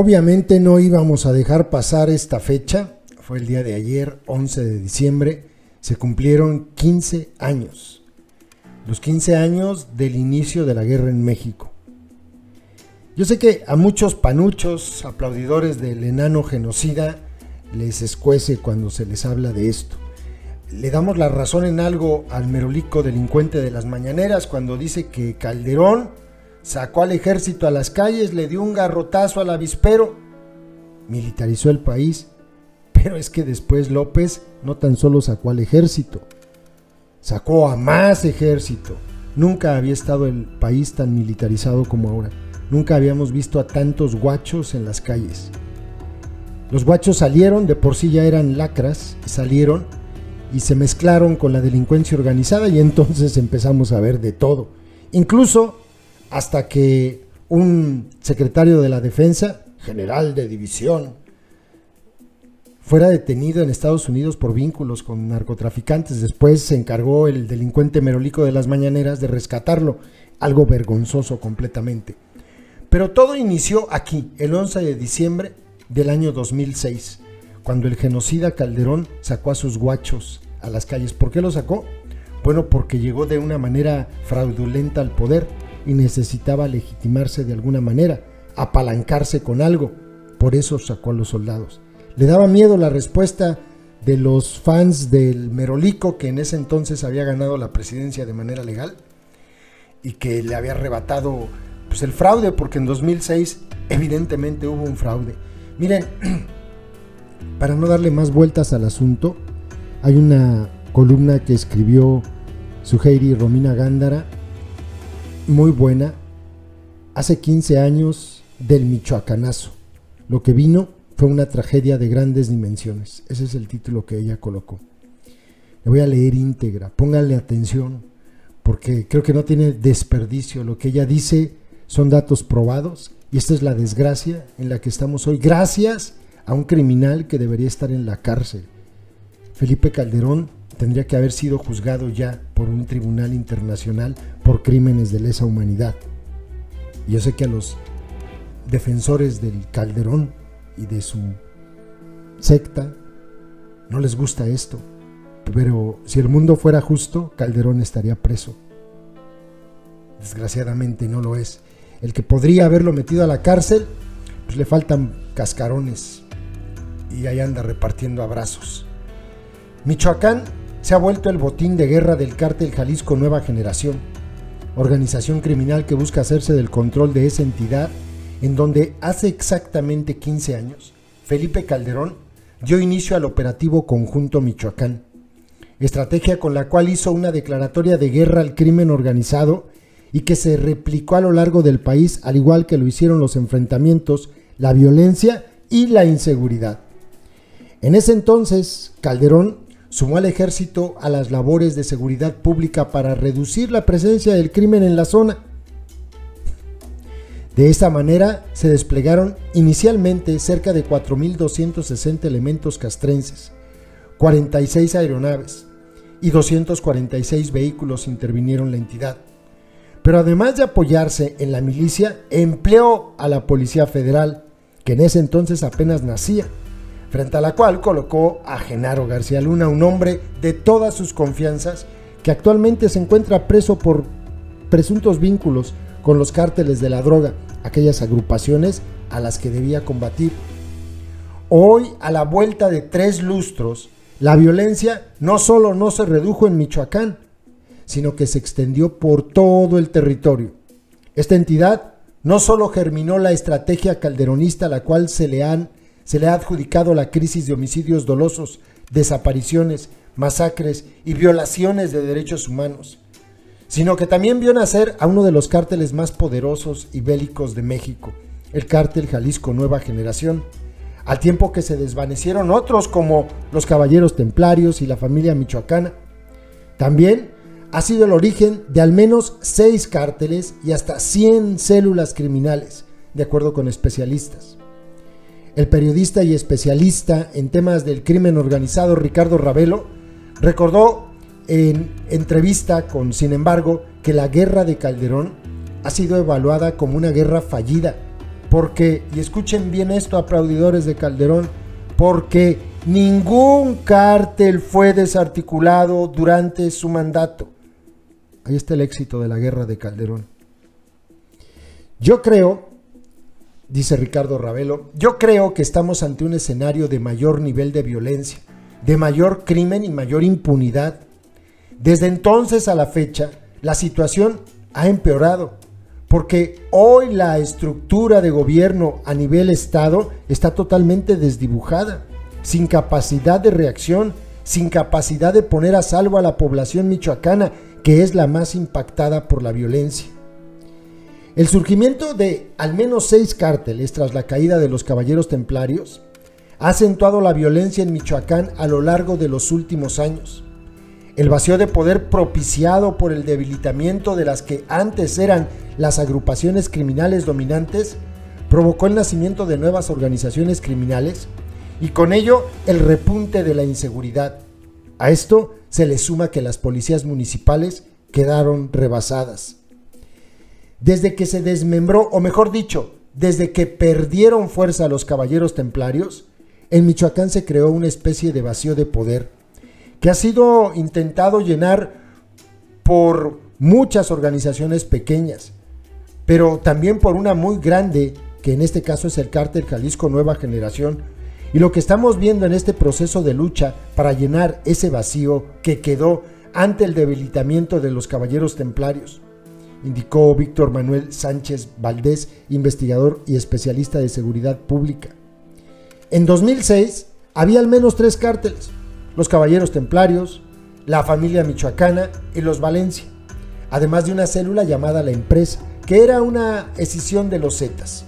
Obviamente no íbamos a dejar pasar esta fecha. Fue el día de ayer, 11 de diciembre. Se cumplieron 15 años. Los 15 años del inicio de la guerra en México. Yo sé que a muchos panuchos, aplaudidores del enano genocida, les escuece cuando se les habla de esto. Le damos la razón en algo al merolico delincuente de las mañaneras cuando dice que Calderón sacó al ejército a las calles, le dio un garrotazo al avispero, militarizó el país, pero es que después López no tan solo sacó al ejército, sacó a más ejército. Nunca había estado el país tan militarizado como ahora, nunca habíamos visto a tantos guachos en las calles. Los guachos salieron, de por sí ya eran lacras, salieron y se mezclaron con la delincuencia organizada y entonces empezamos a ver de todo, incluso hasta que un secretario de la defensa, general de división, fuera detenido en Estados Unidos por vínculos con narcotraficantes. Después se encargó el delincuente merolico de las mañaneras de rescatarlo, algo vergonzoso completamente. Pero todo inició aquí, el 11 de diciembre del año 2006, cuando el genocida Calderón sacó a sus guachos a las calles. ¿Por qué lo sacó? Bueno, porque llegó de una manera fraudulenta al poder y necesitaba legitimarse de alguna manera, apalancarse con algo. Por eso sacó a los soldados. Le daba miedo la respuesta de los fans del merolico, que en ese entonces había ganado la presidencia de manera legal y que le había arrebatado pues, el fraude, porque en 2006 evidentemente hubo un fraude. Miren, para no darle más vueltas al asunto, hay una columna que escribió Suheiri Romina Gándara, muy buena, hace 15 años del Michoacanazo. Lo que vino fue una tragedia de grandes dimensiones. Ese es el título que ella colocó. Le voy a leer íntegra, pónganle atención, porque creo que no tiene desperdicio. Lo que ella dice son datos probados, y esta es la desgracia en la que estamos hoy, gracias a un criminal que debería estar en la cárcel. Felipe Calderón tendría que haber sido juzgado ya por un tribunal internacional por crímenes de lesa humanidad. Y yo sé que a los defensores del Calderón y de su secta no les gusta esto, pero si el mundo fuera justo, Calderón estaría preso. Desgraciadamente no lo es. El que podría haberlo metido a la cárcel, pues le faltan cascarones y ahí anda repartiendo abrazos. Michoacán se ha vuelto el botín de guerra del cártel Jalisco Nueva Generación, organización criminal que busca hacerse del control de esa entidad, en donde hace exactamente 15 años Felipe Calderón dio inicio al operativo Conjunto Michoacán, estrategia con la cual hizo una declaratoria de guerra al crimen organizado y que se replicó a lo largo del país, al igual que lo hicieron los enfrentamientos, la violencia y la inseguridad. En ese entonces, Calderón sumó al ejército a las labores de seguridad pública para reducir la presencia del crimen en la zona. De esta manera se desplegaron inicialmente cerca de 4.260 elementos castrenses, 46 aeronaves y 246 vehículos intervinieron la entidad. Pero además de apoyarse en la milicia, empleó a la Policía Federal, que en ese entonces apenas nacía, frente a la cual colocó a Genaro García Luna, un hombre de todas sus confianzas, que actualmente se encuentra preso por presuntos vínculos con los cárteles de la droga, aquellas agrupaciones a las que debía combatir. Hoy, a la vuelta de 3 lustros, la violencia no solo no se redujo en Michoacán, sino que se extendió por todo el territorio. Esta entidad no solo germinó la estrategia calderonista a la cual se le ha adjudicado la crisis de homicidios dolosos, desapariciones, masacres y violaciones de derechos humanos, sino que también vio nacer a uno de los cárteles más poderosos y bélicos de México, el cártel Jalisco Nueva Generación, al tiempo que se desvanecieron otros como los Caballeros Templarios y la familia michoacana. También ha sido el origen de al menos 6 cárteles y hasta 100 células criminales, de acuerdo con especialistas. El periodista y especialista en temas del crimen organizado Ricardo Ravelo recordó en entrevista con Sin embargo que la guerra de Calderón ha sido evaluada como una guerra fallida, porque, y escuchen bien esto, aplaudidores de Calderón, porque ningún cártel fue desarticulado durante su mandato. Ahí está el éxito de la guerra de Calderón. Yo creo, dice Ricardo Ravelo, yo creo que estamos ante un escenario de mayor nivel de violencia, de mayor crimen y mayor impunidad. Desde entonces a la fecha, la situación ha empeorado, porque hoy la estructura de gobierno a nivel estado está totalmente desdibujada, sin capacidad de reacción, sin capacidad de poner a salvo a la población michoacana, que es la más impactada por la violencia. El surgimiento de al menos 6 cárteles tras la caída de los Caballeros Templarios ha acentuado la violencia en Michoacán a lo largo de los últimos años. El vacío de poder propiciado por el debilitamiento de las que antes eran las agrupaciones criminales dominantes provocó el nacimiento de nuevas organizaciones criminales y con ello el repunte de la inseguridad. A esto se le suma que las policías municipales quedaron rebasadas. Desde que se desmembró, o mejor dicho, desde que perdieron fuerza los Caballeros Templarios, en Michoacán se creó una especie de vacío de poder que ha sido intentado llenar por muchas organizaciones pequeñas, pero también por una muy grande, que en este caso es el Cártel Jalisco Nueva Generación. Y lo que estamos viendo en este proceso de lucha para llenar ese vacío que quedó ante el debilitamiento de los Caballeros Templarios, indicó Víctor Manuel Sánchez Valdés, investigador y especialista de seguridad pública. En 2006 había al menos 3 cárteles: los Caballeros Templarios, la familia michoacana y los Valencia, además de una célula llamada La Empresa, que era una escisión de los Zetas.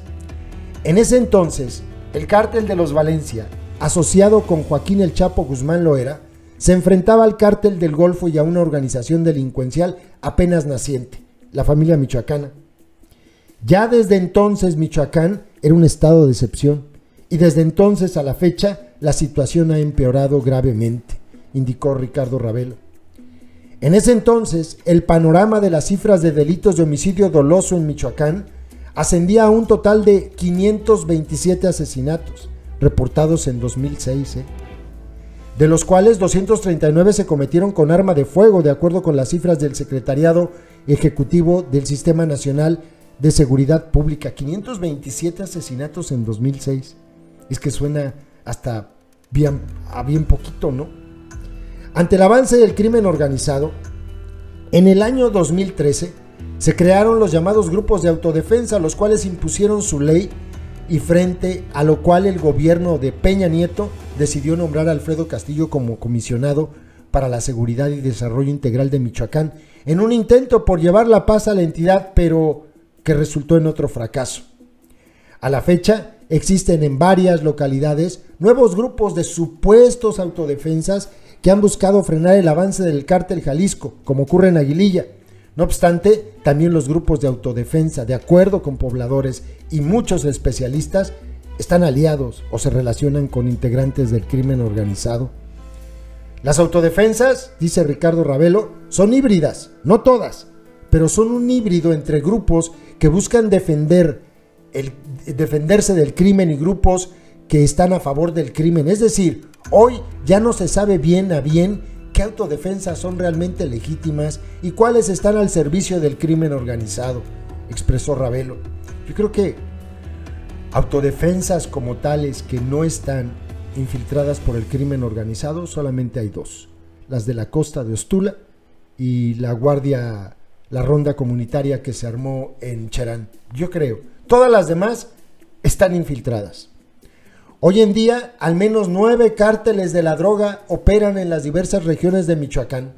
En ese entonces, el cártel de los Valencia, asociado con Joaquín El Chapo Guzmán Loera, se enfrentaba al cártel del Golfo y a una organización delincuencial apenas naciente, la familia michoacana. Ya desde entonces Michoacán era un estado de excepción y desde entonces a la fecha la situación ha empeorado gravemente, indicó Ricardo Ravelo. En ese entonces el panorama de las cifras de delitos de homicidio doloso en Michoacán ascendía a un total de 527 asesinatos reportados en 2006, de los cuales 239 se cometieron con arma de fuego, de acuerdo con las cifras del Secretariado Ejecutivo del Sistema Nacional de Seguridad Pública. 527 asesinatos en 2006. Es que suena hasta bien poquito, ¿no? Ante el avance del crimen organizado, en el año 2013 se crearon los llamados grupos de autodefensa, los cuales impusieron su ley, y frente a lo cual el gobierno de Peña Nieto decidió nombrar a Alfredo Castillo como comisionado para la seguridad y desarrollo integral de Michoacán, en un intento por llevar la paz a la entidad, pero que resultó en otro fracaso. A la fecha, existen en varias localidades nuevos grupos de supuestos autodefensas que han buscado frenar el avance del Cártel Jalisco, como ocurre en Aguililla. No obstante, también los grupos de autodefensa, de acuerdo con pobladores y muchos especialistas, están aliados o se relacionan con integrantes del crimen organizado. Las autodefensas, dice Ricardo Ravelo, son híbridas, no todas, pero son un híbrido entre grupos que buscan defenderse del crimen y grupos que están a favor del crimen. Es decir, hoy ya no se sabe bien a bien qué autodefensas son realmente legítimas y cuáles están al servicio del crimen organizado, expresó Ravelo. Yo creo que autodefensas como tales que no están infiltradas por el crimen organizado solamente hay 2: las de la costa de Ostula y la ronda comunitaria que se armó en Cherán. Yo creo, todas las demás están infiltradas. Hoy en día, al menos 9 cárteles de la droga operan en las diversas regiones de Michoacán: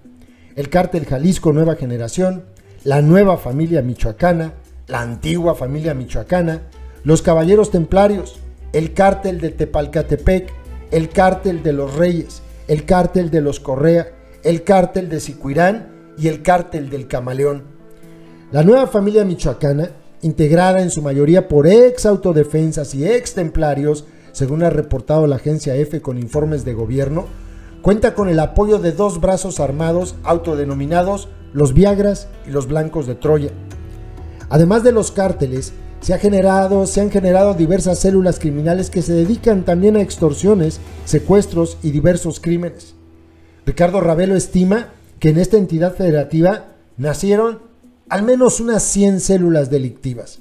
el Cártel Jalisco Nueva Generación, la Nueva Familia Michoacana, la Antigua Familia Michoacana, los Caballeros Templarios, el Cártel de Tepalcatepec, el Cártel de los Reyes, el Cártel de los Correa, el Cártel de Sicuirán y el Cártel del Camaleón. La Nueva Familia Michoacana, integrada en su mayoría por ex autodefensas y ex templarios, según ha reportado la agencia EFE con informes de gobierno, cuenta con el apoyo de 2 brazos armados autodenominados los Viagras y los Blancos de Troya. Además de los cárteles, se han generado diversas células criminales que se dedican también a extorsiones, secuestros y diversos crímenes. Ricardo Ravelo estima que en esta entidad federativa nacieron al menos unas 100 células delictivas.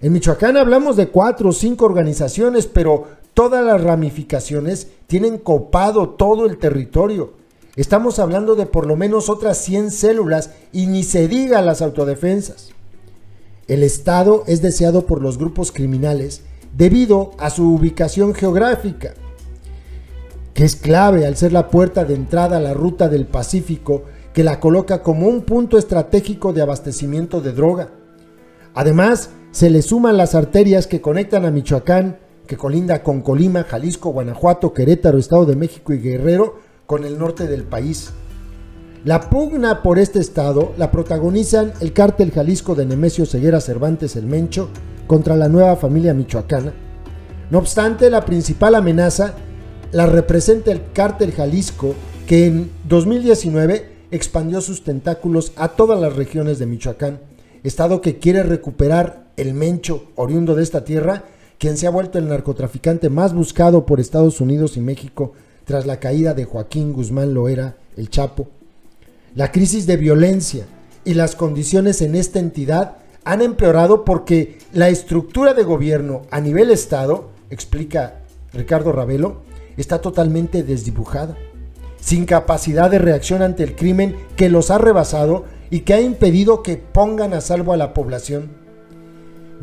En Michoacán hablamos de 4 o 5 organizaciones, pero todas las ramificaciones tienen copado todo el territorio. Estamos hablando de por lo menos otras 100 células y ni se diga las autodefensas. El estado es deseado por los grupos criminales debido a su ubicación geográfica, que es clave al ser la puerta de entrada a la ruta del Pacífico, que la coloca como un punto estratégico de abastecimiento de droga. Además, se le suman las arterias que conectan a Michoacán, que colinda con Colima, Jalisco, Guanajuato, Querétaro, Estado de México y Guerrero, con el norte del país. La pugna por este estado la protagonizan el cártel Jalisco de Nemesio Ceguera Cervantes el Mencho contra la nueva familia michoacana. No obstante, la principal amenaza la representa el cártel Jalisco, que en 2019 expandió sus tentáculos a todas las regiones de Michoacán, estado que quiere recuperar el Mencho, oriundo de esta tierra, quien se ha vuelto el narcotraficante más buscado por Estados Unidos y México tras la caída de Joaquín Guzmán Loera, el Chapo. La crisis de violencia y las condiciones en esta entidad han empeorado porque la estructura de gobierno a nivel estado, explica Ricardo Ravelo, está totalmente desdibujada, sin capacidad de reacción ante el crimen que los ha rebasado y que ha impedido que pongan a salvo a la población.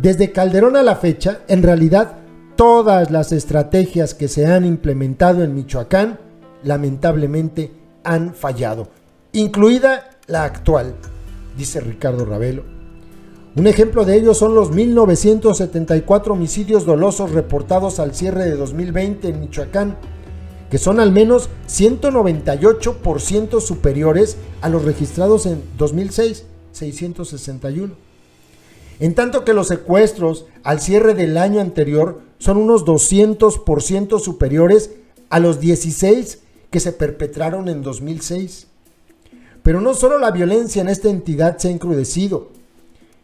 Desde Calderón a la fecha, en realidad, todas las estrategias que se han implementado en Michoacán, lamentablemente, han fallado, incluida la actual, dice Ricardo Ravelo. Un ejemplo de ello son los 1974 homicidios dolosos reportados al cierre de 2020 en Michoacán, que son al menos 198% superiores a los registrados en 2006, 661. En tanto que los secuestros al cierre del año anterior son unos 200% superiores a los 16 que se perpetraron en 2006. Pero no solo la violencia en esta entidad se ha encrudecido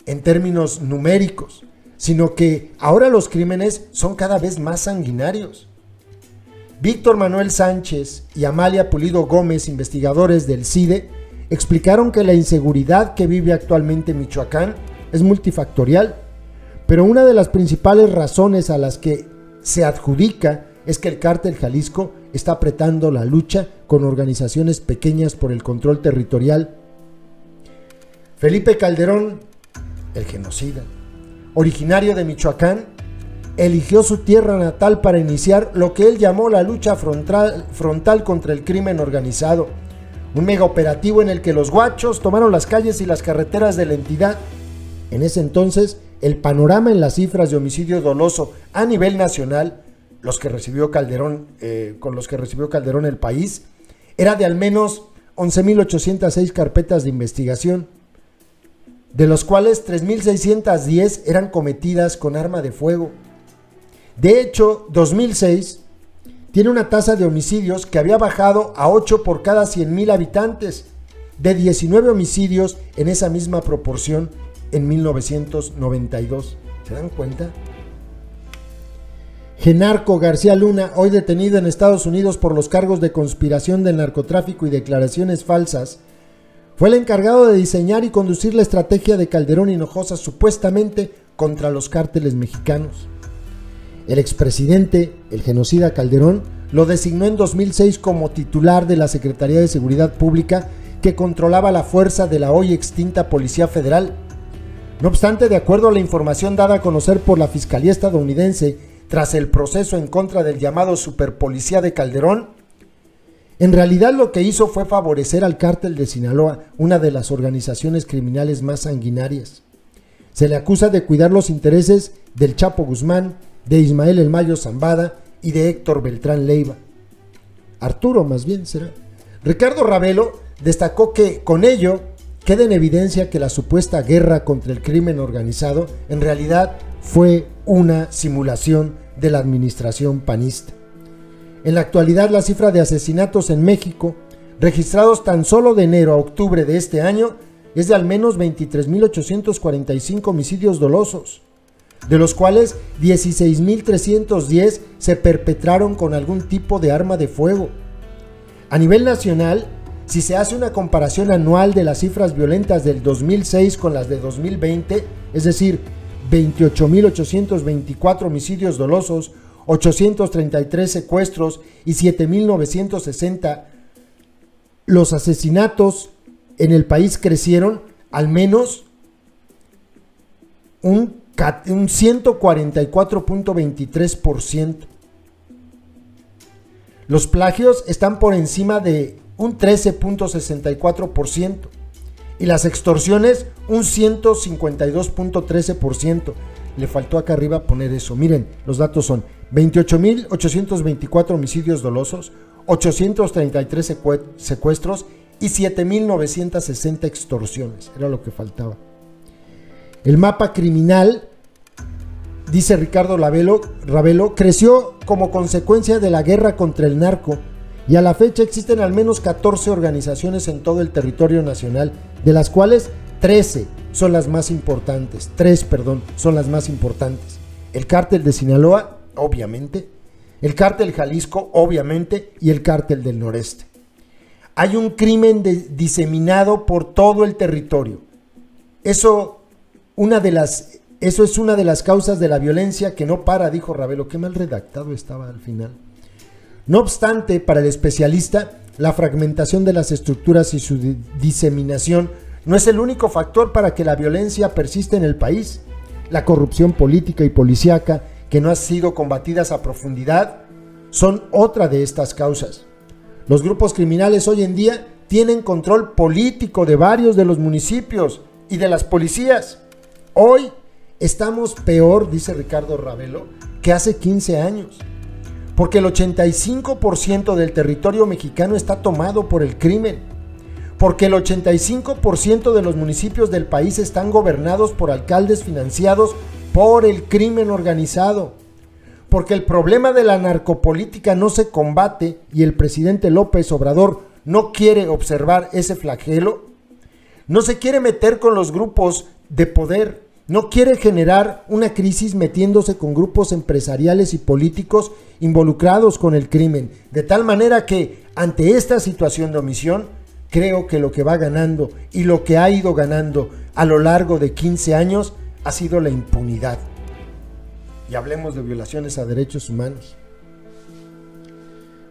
en términos numéricos, sino que ahora los crímenes son cada vez más sanguinarios. Víctor Manuel Sánchez y Amalia Pulido Gómez, investigadores del CIDE, explicaron que la inseguridad que vive actualmente Michoacán es multifactorial, pero una de las principales razones a las que se adjudica es que el cártel Jalisco está apretando la lucha con organizaciones pequeñas por el control territorial. Felipe Calderón, el genocida, originario de Michoacán, eligió su tierra natal para iniciar lo que él llamó la lucha frontal contra el crimen organizado, un mega operativo en el que los guachos tomaron las calles y las carreteras de la entidad. En ese entonces, el panorama en las cifras de homicidio doloso a nivel nacional, con los que recibió Calderón el país, era de al menos 11.806 carpetas de investigación, de los cuales 3.610 eran cometidas con arma de fuego. De hecho, 2006 tiene una tasa de homicidios que había bajado a 8 por cada 100.000 habitantes, de 19 homicidios en esa misma proporción en 1992. ¿Se dan cuenta? Genarco García Luna, hoy detenido en Estados Unidos por los cargos de conspiración del narcotráfico y declaraciones falsas, fue el encargado de diseñar y conducir la estrategia de Calderón Hinojosa supuestamente contra los cárteles mexicanos. El expresidente, el genocida Calderón, lo designó en 2006 como titular de la Secretaría de Seguridad Pública que controlaba la fuerza de la hoy extinta Policía Federal. No obstante, de acuerdo a la información dada a conocer por la Fiscalía estadounidense tras el proceso en contra del llamado superpolicía de Calderón, en realidad lo que hizo fue favorecer al cártel de Sinaloa, una de las organizaciones criminales más sanguinarias. Se le acusa de cuidar los intereses del Chapo Guzmán, de Ismael El Mayo Zambada y de Héctor Beltrán Leiva. Arturo, más bien será. Ricardo Ravelo destacó que con ello queda en evidencia que la supuesta guerra contra el crimen organizado en realidad fue una simulación de la administración panista. En la actualidad, la cifra de asesinatos en México, registrados tan solo de enero a octubre de este año, es de al menos 23.845 homicidios dolosos, de los cuales 16.310 se perpetraron con algún tipo de arma de fuego. A nivel nacional, si se hace una comparación anual de las cifras violentas del 2006 con las de 2020, es decir, 28.824 homicidios dolosos, 833 secuestros y 7.960, los asesinatos en el país crecieron al menos un 144.23%. Los plagios están por encima de un 13.64% y las extorsiones un 152.13%. Le faltó acá arriba poner eso. Miren, los datos son 28.824 homicidios dolosos, 833 secuestros y 7.960 extorsiones. Era lo que faltaba. El mapa criminal, dice Ricardo Ravelo, creció como consecuencia de la guerra contra el narco y a la fecha existen al menos 14 organizaciones en todo el territorio nacional, de las cuales 3 son las más importantes. El Cártel de Sinaloa, obviamente, el Cártel Jalisco, obviamente, y el Cártel del Noreste. Hay un crimen diseminado por todo el territorio. Eso es una de las causas de la violencia que no para, dijo Ravelo. Qué mal redactado estaba al final. No obstante, para el especialista, la fragmentación de las estructuras y su diseminación no es el único factor para que la violencia persista en el país. La corrupción política y policíaca, que no han sido combatidas a profundidad, son otra de estas causas. Los grupos criminales hoy en día tienen control político de varios de los municipios y de las policías. Hoy estamos peor, dice Ricardo Ravelo, que hace 15 años, porque el 85% del territorio mexicano está tomado por el crimen, porque el 85% de los municipios del país están gobernados por alcaldes financiados por el crimen organizado, porque el problema de la narcopolítica no se combate y el presidente López Obrador no quiere observar ese flagelo, no se quiere meter con los grupos de poder, no quiere generar una crisis metiéndose con grupos empresariales y políticos involucrados con el crimen, de tal manera que ante esta situación de omisión, creo que lo que va ganando y lo que ha ido ganando a lo largo de 15 años ha sido la impunidad. Y hablemos de violaciones a derechos humanos.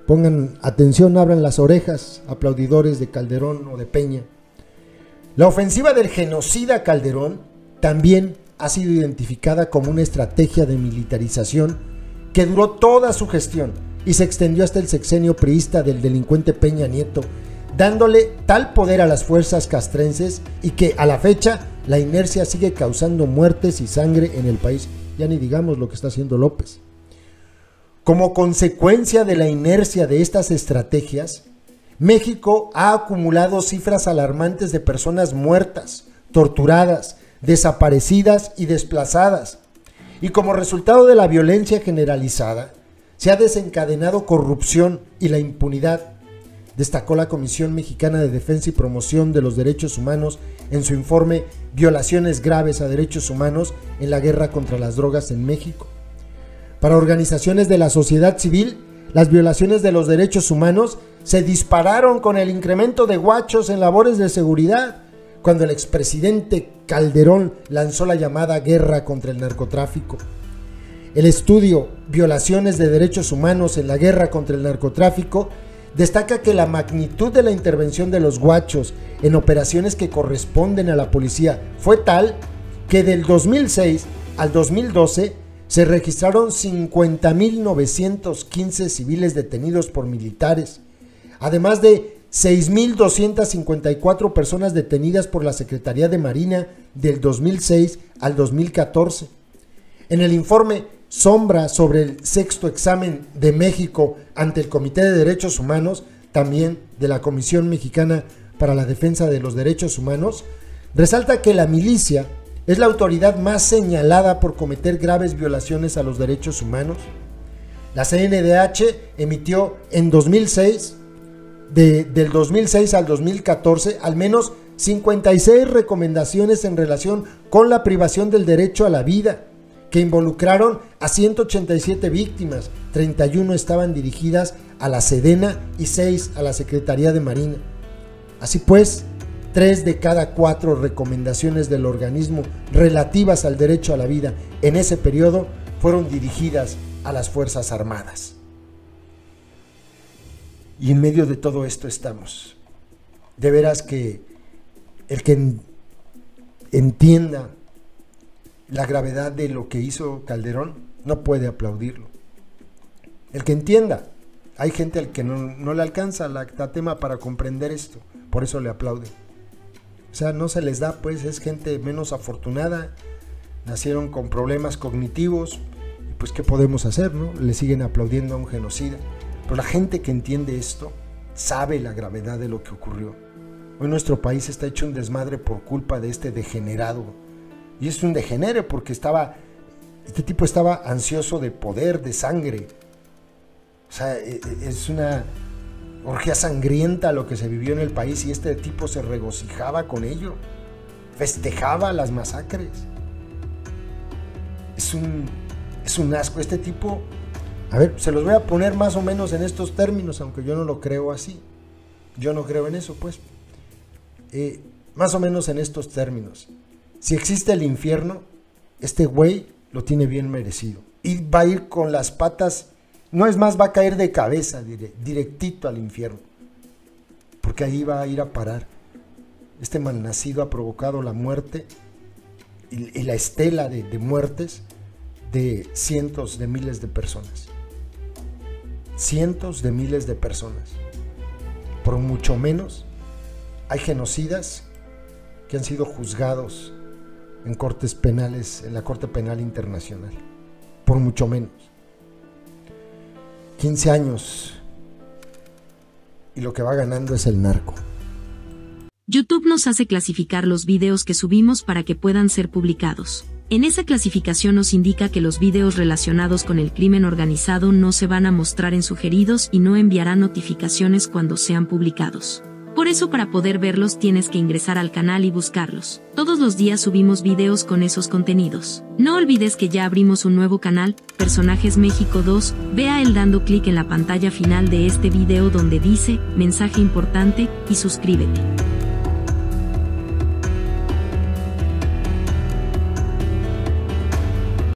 Pongan atención, abran las orejas, aplaudidores de Calderón o de Peña. La ofensiva del genocida Calderón también ha sido identificada como una estrategia de militarización que duró toda su gestión y se extendió hasta el sexenio priista del delincuente Peña Nieto, dándole tal poder a las fuerzas castrenses y que a la fecha la inercia sigue causando muertes y sangre en el país. Ya ni digamos lo que está haciendo López. Como consecuencia de la inercia de estas estrategias, México ha acumulado cifras alarmantes de personas muertas, torturadas, desaparecidas y desplazadas. Y como resultado de la violencia generalizada, se ha desencadenado corrupción y la impunidad, destacó la Comisión Mexicana de Defensa y Promoción de los Derechos Humanos en su informe Violaciones graves a derechos humanos en la guerra contra las drogas en México. Para organizaciones de la sociedad civil, las violaciones de los derechos humanos se dispararon con el incremento de guachos en labores de seguridad, cuando el expresidente Calderón lanzó la llamada guerra contra el narcotráfico. El estudio Violaciones de Derechos Humanos en la guerra contra el narcotráfico destaca que la magnitud de la intervención de los guachos en operaciones que corresponden a la policía fue tal que del 2006 al 2012 se registraron 50.915 civiles detenidos por militares, además de 6.254 personas detenidas por la Secretaría de Marina del 2006 al 2014. En el informe Sombra sobre el sexto examen de México ante el Comité de Derechos Humanos, también de la Comisión Mexicana para la Defensa de los Derechos Humanos, resalta que la milicia es la autoridad más señalada por cometer graves violaciones a los derechos humanos. La CNDH emitió en 2006, del 2006 al 2014, al menos 56 recomendaciones en relación con la privación del derecho a la vida que involucraron a 187 víctimas. 31 estaban dirigidas a la Sedena y 6 a la Secretaría de Marina. Así pues, 3 de cada 4 recomendaciones del organismo relativas al derecho a la vida en ese periodo fueron dirigidas a las Fuerzas Armadas. Y en medio de todo esto estamos. De veras que el que entienda la gravedad de lo que hizo Calderón no puede aplaudirlo. El que entienda, hay gente al que no le alcanza la tema para comprender esto, por eso le aplauden. O sea, no se les da, pues es gente menos afortunada, nacieron con problemas cognitivos, y pues ¿qué podemos hacer, no? Le siguen aplaudiendo a un genocida. Pero la gente que entiende esto sabe la gravedad de lo que ocurrió. Hoy nuestro país está hecho un desmadre por culpa de este degenerado. Y es un degenere porque este tipo estaba ansioso de poder, de sangre. O sea, es una orgía sangrienta lo que se vivió en el país y este tipo se regocijaba con ello. Festejaba las masacres. Es un asco. Este tipo, a ver, se los voy a poner más o menos en estos términos, aunque yo no lo creo así. Yo no creo en eso, pues. Más o menos en estos términos. Si existe el infierno, este güey lo tiene bien merecido. Y va a ir con las patas, no es más, va a caer de cabeza, directito al infierno. Porque ahí va a ir a parar. Este malnacido ha provocado la muerte y la estela de muertes de cientos de miles de personas. Cientos de miles de personas. Por mucho menos, hay genocidas que han sido juzgados en cortes penales, en la Corte Penal Internacional. Por mucho menos. 15 años. Y lo que va ganando es el narco. YouTube nos hace clasificar los videos que subimos para que puedan ser publicados. En esa clasificación nos indica que los videos relacionados con el crimen organizado no se van a mostrar en sugeridos y no enviarán notificaciones cuando sean publicados. Por eso, para poder verlos tienes que ingresar al canal y buscarlos. Todos los días subimos videos con esos contenidos. No olvides que ya abrimos un nuevo canal, Personajes México 2, ve a él dando clic en la pantalla final de este video donde dice, mensaje importante, y suscríbete.